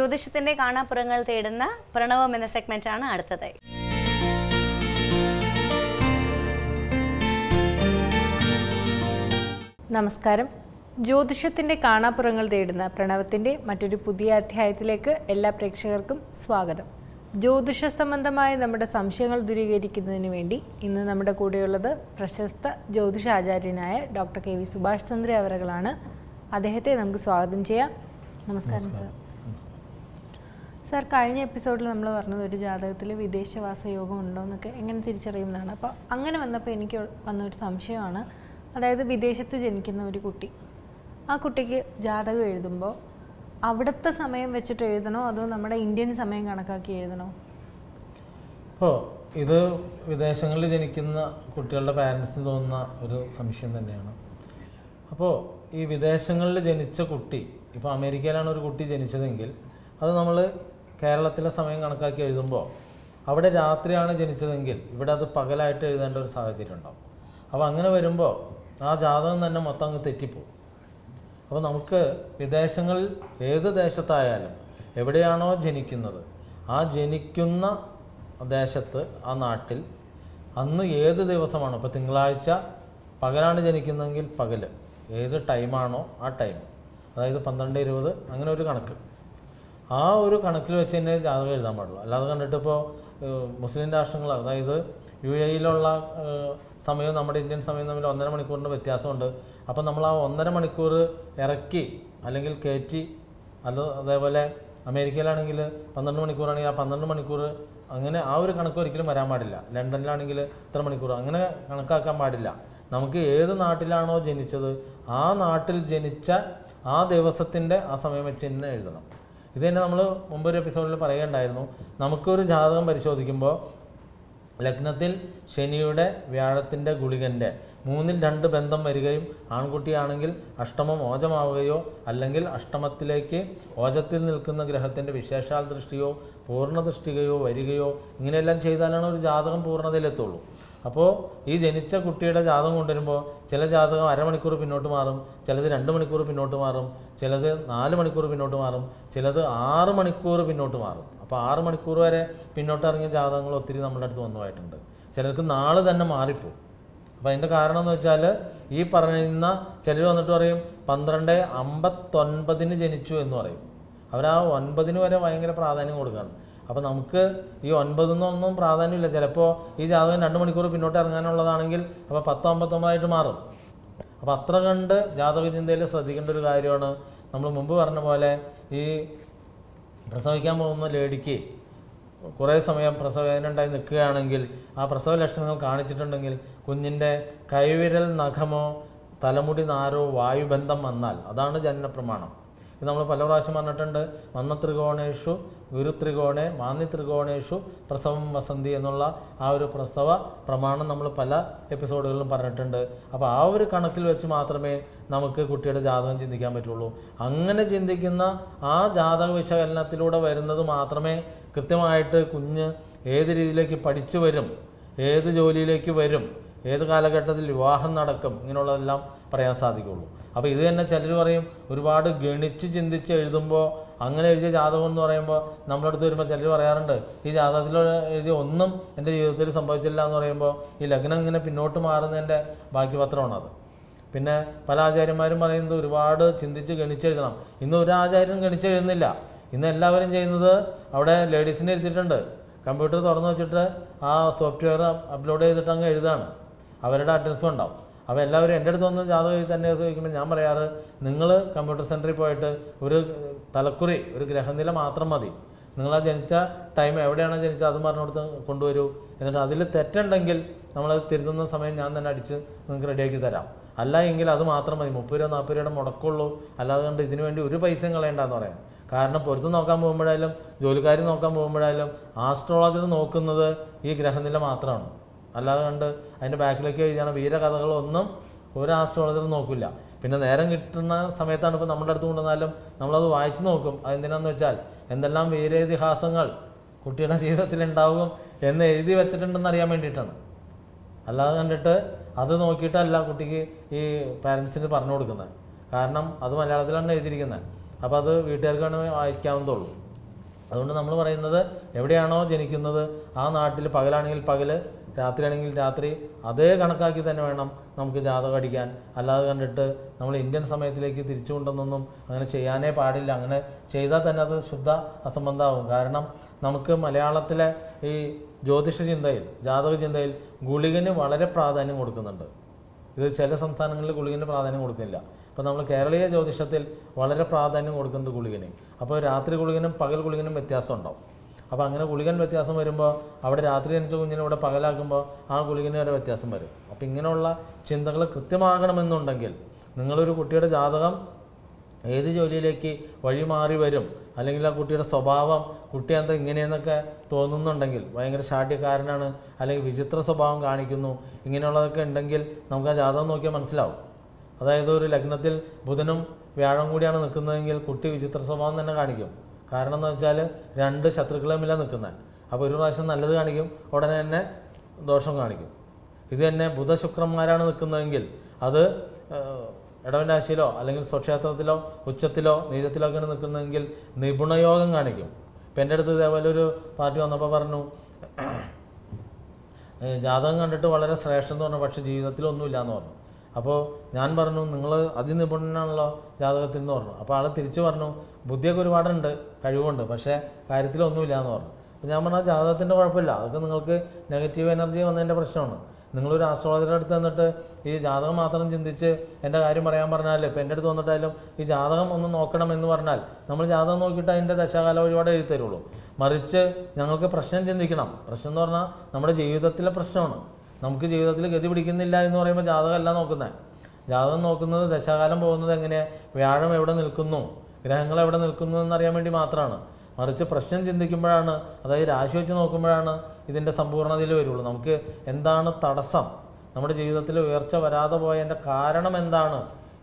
ജ്യോതിഷത്തിന്റെ കാണാപ്പുറങ്ങൾ തേടുന്ന പ്രണവം എന്ന സെഗ്മെന്റ് ആണ് അടുത്തതായി. നമസ്കാരം. ജ്യോതിഷത്തിന്റെ കാണാപ്പുറങ്ങൾ തേടുന്ന പ്രണവത്തിന്റെ മറ്റൊരു പുതിയ അധ്യായത്തിലേക്ക് എല്ലാ പ്രേക്ഷകർക്കും സ്വാഗതം. ജ്യോതിഷ സംബന്ധമായ നമ്മുടെ സംശയങ്ങൾ ദൂരീകരിക്കുന്നതിന് വേണ്ടി ഇന്ന് നമ്മുടെ കൂടെയുള്ളത് പ്രശസ്ത ജ്യോതിഷാചാര്യനായ doctor K V Subhash Chandra അവറുകളാണ്. അദ്ദേഹത്തെ നമുക്ക് സ്വാഗതം ചെയ്യാം. നമസ്കാരം സർ. സാർ, കഴിഞ്ഞ എപ്പിസോഡിൽ നമ്മൾ പറഞ്ഞത് ഒരു ജാതകത്തിൽ വിദേശവാസ യോഗം ഉണ്ടോ എന്നൊക്കെ എങ്ങനെ തിരിച്ചറിയുന്നതാണ്. അപ്പോൾ അങ്ങനെ വന്നപ്പോൾ എനിക്ക് വന്നൊരു സംശയമാണ്. അതായത് വിദേശത്ത് ജനിക്കുന്ന ഒരു കുട്ടി, ആ കുട്ടിക്ക് ജാതകം എഴുതുമ്പോൾ അവിടുത്തെ സമയം വെച്ചിട്ട് എഴുതണോ അതോ നമ്മുടെ ഇന്ത്യൻ സമയം കണക്കാക്കി എഴുതണോ? ഇപ്പോൾ ഇത് വിദേശങ്ങളിൽ ജനിക്കുന്ന കുട്ടികളുടെ പാരൻസിന് തോന്നുന്ന ഒരു സംശയം തന്നെയാണ്. അപ്പോൾ ഈ വിദേശങ്ങളിൽ ജനിച്ച കുട്ടി, ഇപ്പോൾ അമേരിക്കയിലാണ് ഒരു കുട്ടി ജനിച്ചതെങ്കിൽ അത് നമ്മൾ കേരളത്തിലെ സമയം കണക്കാക്കി എഴുതുമ്പോൾ അവിടെ രാത്രിയാണ് ജനിച്ചതെങ്കിൽ ഇവിടെ അത് പകലായിട്ട് എഴുതേണ്ട ഒരു സാഹചര്യം ഉണ്ടാവും. അപ്പോൾ അങ്ങനെ വരുമ്പോൾ ആ ജാതകം തന്നെ മൊത്തം അങ്ങ് തെറ്റിപ്പോവും. അപ്പോൾ നമുക്ക് വിദേശങ്ങളിൽ ഏത് ദേശത്തായാലും എവിടെയാണോ ജനിക്കുന്നത് ആ ജനിക്കുന്ന ദേശത്ത് ആ നാട്ടിൽ അന്ന് ഏത് ദിവസമാണോ, ഇപ്പോൾ തിങ്കളാഴ്ച പകലാണ് ജനിക്കുന്നതെങ്കിൽ പകൽ ഏത് ടൈമാണോ ആ ടൈം, അതായത് 12:20 അങ്ങനെ ഒരു കണക്ക്, ആ ഒരു കണക്കിൽ വെച്ച് തന്നെ ജാതകം എഴുതാൻ പാടുള്ളൂ. അല്ലാതെ കണ്ടിട്ട് ഇപ്പോൾ മുസ്ലിം രാഷ്ട്രങ്ങൾ, അതായത് UAE-യിലുള്ള സമയവും നമ്മുടെ ഇന്ത്യൻ സമയം തമ്മിൽ 1.5 മണിക്കൂറിൻ്റെ വ്യത്യാസമുണ്ട്. അപ്പം നമ്മൾ ആ 1.5 മണിക്കൂർ ഇറക്കി അല്ലെങ്കിൽ കയറ്റി, അതേപോലെ അമേരിക്കയിലാണെങ്കിൽ 12 മണിക്കൂറാണെങ്കിൽ ആ 12 മണിക്കൂർ അങ്ങനെ ആ ഒരു കണക്ക് ഒരിക്കലും വരാൻ പാടില്ല. ലണ്ടനിലാണെങ്കിൽ ഇത്ര മണിക്കൂർ അങ്ങനെ കണക്കാക്കാൻ പാടില്ല. നമുക്ക് ഏത് നാട്ടിലാണോ ജനിച്ചത് ആ നാട്ടിൽ ജനിച്ച ആ ദിവസത്തിൻ്റെ ആ സമയം വെച്ച് തന്നെ എഴുതണം. ഇത് തന്നെ നമ്മൾ മുമ്പൊരു എപ്പിസോഡിൽ പറയുകയുണ്ടായിരുന്നു. നമുക്കൊരു ജാതകം പരിശോധിക്കുമ്പോൾ ലഗ്നത്തിൽ ശനിയുടെ വ്യാഴത്തിൻ്റെ ഗുളികൻ്റെ 1/2 ബന്ധം വരികയും ആൺകുട്ടിയാണെങ്കിൽ അഷ്ടമം ഓജമാവുകയോ അല്ലെങ്കിൽ അഷ്ടമത്തിലേക്ക് ഓജത്തിൽ നിൽക്കുന്ന ഗ്രഹത്തിൻ്റെ വിശേഷാൽ ദൃഷ്ടിയോ പൂർണ്ണദൃഷ്ടികയോ വരികയോ ഇങ്ങനെയെല്ലാം ചെയ്താലാണ് ഒരു ജാതകം പൂർണ്ണതയിലെത്തുള്ളൂ. അപ്പോൾ ഈ ജനിച്ച കുട്ടിയുടെ ജാതകം കൊണ്ടുവരുമ്പോൾ ചില ജാതകം അരമണിക്കൂർ പിന്നോട്ട് മാറും, ചിലത് 2 മണിക്കൂർ പിന്നോട്ട് മാറും, ചിലത് 4 മണിക്കൂർ പിന്നോട്ട് മാറും, ചിലത് 6 മണിക്കൂർ പിന്നോട്ട് മാറും. അപ്പോൾ 6 മണിക്കൂർ വരെ പിന്നോട്ട് ഇറങ്ങിയ ജാതകങ്ങൾ ഒത്തിരി നമ്മുടെ അടുത്ത് വന്നുമായിട്ടുണ്ട്. ചിലർക്ക് നാളെ തന്നെ മാറിപ്പോവും. അപ്പോൾ അതിൻ്റെ കാരണം എന്ന് വെച്ചാൽ ഈ പറയുന്ന ചിലർ വന്നിട്ട് പറയും 12:59 ജനിച്ചു എന്ന് പറയും. അവർ ആ 9 വരെ ഭയങ്കര പ്രാധാന്യം കൊടുക്കുകയാണ്. അപ്പോൾ നമുക്ക് ഈ 9 പ്രാധാന്യമില്ല. ചിലപ്പോൾ ഈ ജാതകം 2 മണിക്കൂർ പിന്നോട്ട് ഇറങ്ങാനുള്ളതാണെങ്കിൽ അപ്പോൾ 10:59 മാറും. അപ്പോൾ അത്ര കണ്ട് ജാതക ചിന്തയിൽ ശ്രദ്ധിക്കേണ്ട ഒരു കാര്യമാണ്. നമ്മൾ മുമ്പ് പറഞ്ഞ പോലെ ഈ പ്രസവിക്കാൻ പോകുന്ന ലേഡിക്ക് കുറേ സമയം പ്രസവവേദന ഉണ്ടായി നിൽക്കുകയാണെങ്കിൽ ആ പ്രസവ ലക്ഷണങ്ങൾ കാണിച്ചിട്ടുണ്ടെങ്കിൽ കുഞ്ഞിൻ്റെ കൈവിരൽ നഖമോ തലമുടി നാരോ വായുബന്ധം വന്നാൽ അതാണ് ജനനപ്രമാണം. ഇത് നമ്മൾ പല പ്രാവശ്യം പറഞ്ഞിട്ടുണ്ട്. മന്നത്രികോണേഷു ഗുരുത്രികോണെ മാന്യത്രികോണേഷു പ്രസവം വസന്തി എന്നുള്ള ആ ഒരു പ്രസവ പ്രമാണം നമ്മൾ പല എപ്പിസോഡുകളിലും പറഞ്ഞിട്ടുണ്ട്. അപ്പോൾ ആ ഒരു കണക്കിൽ വെച്ച് മാത്രമേ നമുക്ക് കുട്ടിയുടെ ജാതകം ചിന്തിക്കാൻ പറ്റുള്ളൂ. അങ്ങനെ ചിന്തിക്കുന്ന ആ ജാതക വിശകലനത്തിലൂടെ വരുന്നത് മാത്രമേ കൃത്യമായിട്ട് കുഞ്ഞ് ഏത് രീതിയിലേക്ക് പഠിച്ചു വരും, ഏത് ജോലിയിലേക്ക് വരും, ഏത് കാലഘട്ടത്തിൽ വിവാഹം നടക്കും, ഇങ്ങനെയുള്ളതെല്ലാം പറയാൻ സാധിക്കുള്ളൂ. അപ്പോൾ ഇത് തന്നെ ചിലർ പറയും ഒരുപാട് ഗണിച്ച് ചിന്തിച്ച് എഴുതുമ്പോൾ അങ്ങനെ എഴുതിയ ജാതകം എന്ന് പറയുമ്പോൾ നമ്മുടെ അടുത്ത് വരുമ്പോൾ ചിലർ പറയാറുണ്ട് ഈ ജാതകത്തിൽ എഴുതിയ ഒന്നും എൻ്റെ ജീവിതത്തിൽ സംഭവിച്ചില്ല എന്ന് പറയുമ്പോൾ ഈ ലഗ്നം ഇങ്ങനെ പിന്നോട്ട് മാറുന്നതിൻ്റെ ബാക്കി പത്രമാണത്. പിന്നെ പല ആചാര്യന്മാരും പറയുന്നത് ഒരുപാട് ചിന്തിച്ച് ഗണിച്ചെഴുതണം. ഇന്ന് ഒരു ആചാര്യനും ഗണിച്ചെഴുതുന്നില്ല. ഇന്ന് എല്ലാവരും ചെയ്യുന്നത് അവിടെ ലേഡീസിനെ ഇരുത്തിയിട്ടുണ്ട്, കമ്പ്യൂട്ടർ തുറന്നു വെച്ചിട്ട് ആ സോഫ്റ്റ്വെയർ അപ്ലോഡ് ചെയ്തിട്ട് അങ്ങ് എഴുതാണ്. അവരുടെ അഡ്രസ്സും ഉണ്ടാവും. അപ്പോൾ എല്ലാവരും എൻ്റെ അടുത്ത് വന്ന് ജാതകം തന്നെ ചോദിക്കുമ്പോൾ ഞാൻ പറയാറ് നിങ്ങൾ കമ്പ്യൂട്ടർ സെൻറ്ററിൽ പോയിട്ട് ഒരു തലക്കുറി ഒരു ഗ്രഹനില മാത്രം മതി. നിങ്ങൾ ആ ജനിച്ച ടൈം എവിടെയാണോ ജനിച്ചത് അത് പറഞ്ഞു കൊടുത്ത് കൊണ്ടുവരൂ. എന്നിട്ട് അതിൽ തെറ്റുണ്ടെങ്കിൽ നമ്മളത് തിരുത്തുന്ന സമയം ഞാൻ തന്നെ അടിച്ച് നിങ്ങൾക്ക് റെഡിയാക്കി തരാം. അല്ല എങ്കിൽ അത് മാത്രം മതി. 30 രൂപ 40 രൂപയുടെ മുടക്കുള്ളൂ. അല്ലാതെ കൊണ്ട് ഇതിനു വേണ്ടി ഒരു പൈസയും കളയണ്ടെന്ന് പറയാം. കാരണം പൊരുത്തം നോക്കാൻ പോകുമ്പോഴായാലും ജോലിക്കാർ നോക്കാൻ പോകുമ്പോഴായാലും ആസ്ട്രോളജർ നോക്കുന്നത് ഈ ഗ്രഹനില മാത്രമാണ്. അല്ലാതെ കണ്ട് അതിൻ്റെ ബാക്കിലേക്ക് എഴുതിയാണ് വീരകഥകളൊന്നും ഒരു ആസ്ട്രോളജർ നോക്കില്ല. പിന്നെ നേരം കിട്ടുന്ന സമയത്താണ് ഇപ്പോൾ നമ്മുടെ അടുത്ത് കൊണ്ടുവന്നാലും നമ്മളത് വായിച്ച് നോക്കും. അതെന്തിനാന്ന് വെച്ചാൽ എന്തെല്ലാം വീരേതിഹാസങ്ങൾ കുട്ടിയുടെ ജീവിതത്തിൽ ഉണ്ടാവും എന്ന് എഴുതി വെച്ചിട്ടുണ്ടെന്ന് അറിയാൻ വേണ്ടിയിട്ടാണ്. അല്ലാതെ കണ്ടിട്ട് അത് നോക്കിയിട്ടല്ല കുട്ടിക്ക് ഈ പാരൻസിന് പറഞ്ഞു കൊടുക്കുന്നത്. കാരണം അത് മലയാളത്തിലാണ് എഴുതിയിരിക്കുന്നത്. അപ്പോൾ അത് വീട്ടുകാർക്കാണ് വായിക്കാവുന്നതുള്ളൂ. അതുകൊണ്ട് നമ്മൾ പറയുന്നത് എവിടെയാണോ ജനിക്കുന്നത് ആ നാട്ടിൽ പകലാണെങ്കിൽ പകൽ, രാത്രിയാണെങ്കിൽ രാത്രി, അതേ കണക്കാക്കി തന്നെ വേണം നമുക്ക് ജാതകം അടിക്കാൻ. അല്ലാതെ കണ്ടിട്ട് നമ്മൾ ഇന്ത്യൻ സമയത്തിലേക്ക് തിരിച്ചു കൊണ്ടുവന്നൊന്നും അങ്ങനെ ചെയ്യാനേ പാടില്ല. അങ്ങനെ ചെയ്താൽ തന്നെ അത് ശുദ്ധ അസംബന്ധമാകും. കാരണം നമുക്ക് മലയാളത്തിലെ ഈ ജ്യോതിഷ ചിന്തയിൽ, ജാതക ചിന്തയിൽ ഗുളികന് വളരെ പ്രാധാന്യം കൊടുക്കുന്നുണ്ട്. ഇത് ചില സംസ്ഥാനങ്ങളിൽ ഗുളികന് പ്രാധാന്യം കൊടുക്കുന്നില്ല. അപ്പോൾ നമ്മൾ കേരളീയ ജ്യോതിഷത്തിൽ വളരെ പ്രാധാന്യം കൊടുക്കുന്നത് ഗുളികന്. അപ്പോൾ രാത്രി ഗുളികനും പകൽ ഗുളികനും വ്യത്യാസം ഉണ്ടാവും. അപ്പോൾ അങ്ങനെ ഗുളികൻ വ്യത്യാസം വരുമ്പോൾ അവിടെ രാത്രി ജനിച്ച കുഞ്ഞിനെ ഇവിടെ പകലാക്കുമ്പോൾ ആ ഗുളികന് വരെ വ്യത്യാസം വരും. അപ്പോൾ ഇങ്ങനെയുള്ള ചിന്തകൾ കൃത്യമാകണമെന്നുണ്ടെങ്കിൽ നിങ്ങളൊരു കുട്ടിയുടെ ജാതകം ഏത് ജോലിയിലേക്ക് വഴിമാറി വരും, അല്ലെങ്കിൽ ആ കുട്ടിയുടെ സ്വഭാവം, കുട്ടി എന്താ ഇങ്ങനെയെന്നൊക്കെ തോന്നുന്നുണ്ടെങ്കിൽ, ഭയങ്കര ശാഠ്യക്കാരനാണ് അല്ലെങ്കിൽ വിചിത്ര സ്വഭാവം കാണിക്കുന്നു, ഇങ്ങനെയുള്ളതൊക്കെ ഉണ്ടെങ്കിൽ നമുക്ക് ആ ജാതകം നോക്കിയാൽ മനസ്സിലാവും. അതായത് ഒരു ലഗ്നത്തിൽ ബുധനും വ്യാഴം കൂടിയാണ് നിൽക്കുന്നതെങ്കിൽ കുട്ടി വിചിത്ര സ്വഭാവം തന്നെ കാണിക്കും. കാരണം എന്ന് വെച്ചാൽ രണ്ട് ശത്രുക്കളുമില്ല നിൽക്കുന്നത്. അപ്പോൾ ഒരു പ്രാവശ്യം നല്ലത് കാണിക്കും, ഉടനെ തന്നെ ദോഷം കാണിക്കും. ഇത് തന്നെ ബുധശുക്രന്മാരാണ് നിൽക്കുന്നതെങ്കിൽ അത് ഇടവൻ രാശിയിലോ അല്ലെങ്കിൽ സ്വക്ഷേത്രത്തിലോ ഉച്ചത്തിലോ നീചത്തിലോ ഒക്കെയാണ് നിൽക്കുന്നതെങ്കിൽ നിപുണയോഗം കാണിക്കും. ഇപ്പം എൻ്റെ അടുത്ത് ഇതേപോലെ ഒരു പാർട്ടി വന്നപ്പോൾ പറഞ്ഞു, ജാതകം കണ്ടിട്ട് വളരെ ശ്രേഷ്ഠം എന്ന് പറഞ്ഞു, പക്ഷേ ജീവിതത്തിലൊന്നുമില്ല എന്ന് പറഞ്ഞു. അപ്പോൾ ഞാൻ പറഞ്ഞു, നിങ്ങൾ അതിനിപുണനാണല്ലോ ജാതകത്തിൽ എന്ന് പറഞ്ഞു. അപ്പോൾ ആൾ തിരിച്ചു പറഞ്ഞു, ബുദ്ധിയൊക്കെ ഒരുപാടുണ്ട്, കഴിവുണ്ട്, പക്ഷേ കാര്യത്തിലൊന്നുമില്ല എന്ന് പറഞ്ഞു. അപ്പോൾ ഞാൻ പറഞ്ഞാൽ ജാതകത്തിൻ്റെ കുഴപ്പമില്ല, അതൊക്കെ നിങ്ങൾക്ക് നെഗറ്റീവ് എനർജി വന്നതിൻ്റെ പ്രശ്നമാണ്. നിങ്ങളൊരു ആസ്ട്രോളജറുടെ അടുത്ത് നിന്നിട്ട് ഈ ജാതകം മാത്രം ചിന്തിച്ച് എൻ്റെ കാര്യം പറയാൻ പറഞ്ഞാൽ, ഇപ്പോൾ എൻ്റെ അടുത്ത് വന്നിട്ടായാലും ഈ ജാതകം ഒന്ന് നോക്കണം എന്ന് പറഞ്ഞാൽ നമ്മൾ ജാതകം നോക്കിയിട്ട് അതിൻ്റെ ദശാകാല വഴിപാട് എഴുതി തരുള്ളൂ. മറിച്ച് ഞങ്ങൾക്ക് പ്രശ്നം ചിന്തിക്കണം. പ്രശ്നം എന്ന് പറഞ്ഞാൽ നമ്മുടെ ജീവിതത്തിലെ പ്രശ്നമാണ്. നമുക്ക് ജീവിതത്തിൽ ഗതി പിടിക്കുന്നില്ല എന്ന് പറയുമ്പോൾ ജാതകമല്ല നോക്കുന്നത്. ജാതകം നോക്കുന്നത് ദശാകാലം പോകുന്നത് എങ്ങനെയാണ്, വ്യാഴം എവിടെ നിൽക്കുന്നു, ഗ്രഹങ്ങൾ എവിടെ നിൽക്കുന്നു എന്നറിയാൻ വേണ്ടി മാത്രമാണ്. മറിച്ച് പ്രശ്നം ചിന്തിക്കുമ്പോഴാണ്, അതായത് രാശി വെച്ച് നോക്കുമ്പോഴാണ് ഇതിൻ്റെ സമ്പൂർണ്ണതയിൽ വരുള്ളൂ. നമുക്ക് എന്താണ് തടസ്സം, നമ്മുടെ ജീവിതത്തിൽ ഉയർച്ച വരാതെ പോയതിൻ്റെ കാരണം എന്താണ്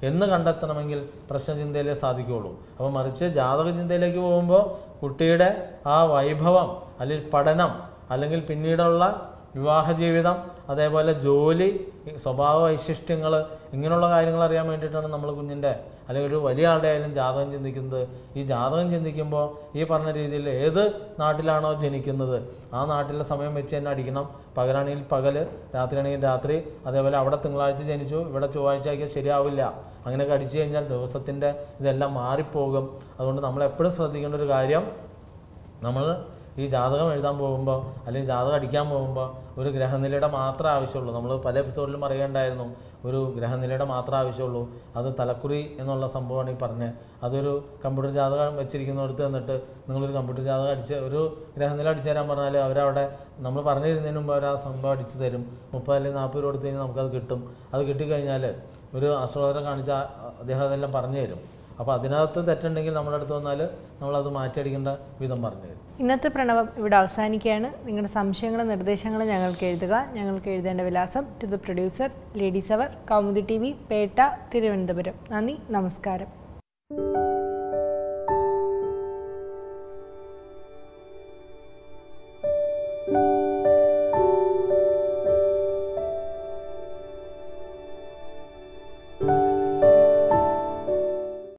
എന്ന് കണ്ടെത്തണമെങ്കിൽ പ്രശ്നചിന്തയിലേ സാധിക്കുകയുള്ളൂ. അപ്പോൾ മറിച്ച് ജാതക ചിന്തയിലേക്ക് പോകുമ്പോൾ കുട്ടിയുടെ ആ വൈഭവം, അല്ലെങ്കിൽ പഠനം, അല്ലെങ്കിൽ പിന്നീടുള്ള വിവാഹ ജീവിതം, അതേപോലെ ജോലി, സ്വഭാവ വൈശിഷ്ട്യങ്ങൾ, ഇങ്ങനെയുള്ള കാര്യങ്ങൾ അറിയാൻ വേണ്ടിയിട്ടാണ് നമ്മൾ കുഞ്ഞിൻ്റെ അല്ലെങ്കിൽ ഒരു വലിയ ആളുടെ ആയാലും ജാതകം ചിന്തിക്കുന്നത്. ഈ ജാതകം ചിന്തിക്കുമ്പോൾ ഈ പറഞ്ഞ രീതിയിൽ ഏത് നാട്ടിലാണോ ജനിക്കുന്നത് ആ നാട്ടിലെ സമയം വെച്ച് തന്നെ അടിക്കണം. പകലാണെങ്കിൽ പകൽ, രാത്രിയാണെങ്കിൽ രാത്രി. അതേപോലെ അവിടെ തിങ്കളാഴ്ച ജനിച്ചു, ഇവിടെ ചൊവ്വാഴ്ച ആക്കിയാൽ ശരിയാവില്ല. അങ്ങനെയൊക്കെ അടിച്ചു കഴിഞ്ഞാൽ ദിവസത്തിൻ്റെ ഇതെല്ലാം മാറിപ്പോകും. അതുകൊണ്ട് നമ്മളെപ്പോഴും ശ്രദ്ധിക്കേണ്ട ഒരു കാര്യം, നമ്മൾ ഈ ജാതകം എഴുതാൻ പോകുമ്പോൾ അല്ലെങ്കിൽ ജാതകം അടിക്കാൻ പോകുമ്പോൾ ഒരു ഗ്രഹനിലയുടെ മാത്രമേ ആവശ്യമുള്ളൂ. നമ്മൾ പല എപ്പിസോഡിലും പറയുകയുണ്ടായിരുന്നു, ഒരു ഗ്രഹനിലയുടെ മാത്രമേ ആവശ്യമുള്ളൂ. അത് തലക്കുറി എന്നുള്ള സംഭവമാണ് ഈ പറഞ്ഞത്. അതൊരു കമ്പ്യൂട്ടർ ജാതകം വെച്ചിരിക്കുന്നിടത്ത് എന്നിട്ട് നിങ്ങളൊരു കമ്പ്യൂട്ടർ ജാതകം ഒരു ഗ്രഹനില അടിച്ചു തരാൻ പറഞ്ഞാൽ അവരവിടെ നമ്മൾ പറഞ്ഞിരുന്നതിന് മുമ്പ് അവർ ആ സംഭവം അടിച്ചു തരും. 30 അല്ലെങ്കിൽ 40 രൂപ കൊടുത്തു കഴിഞ്ഞാൽ നമുക്കത് കിട്ടും. അത് കിട്ടിക്കഴിഞ്ഞാൽ ഒരു ആസ്ട്രോളജറെ കാണിച്ചാൽ അദ്ദേഹം അതെല്ലാം പറഞ്ഞു തരും. അപ്പോൾ അതിനകത്ത് തെറ്റുണ്ടെങ്കിൽ നമ്മുടെ അടുത്ത് വന്നാൽ നമ്മളത് മാറ്റിയടിക്കേണ്ട വിധം പറഞ്ഞു തരും. ഇന്നത്തെ പ്രണവം ഇവിടെ അവസാനിക്കുകയാണ്. നിങ്ങളുടെ സംശയങ്ങളും നിർദ്ദേശങ്ങളും ഞങ്ങൾക്ക് എഴുതുക. ഞങ്ങൾക്ക് എഴുതേണ്ട വിലാസം: to the producer, ladies hour, Kaumudi TV, Pettah, Thiruvananthapuram. നന്ദി, നമസ്കാരം.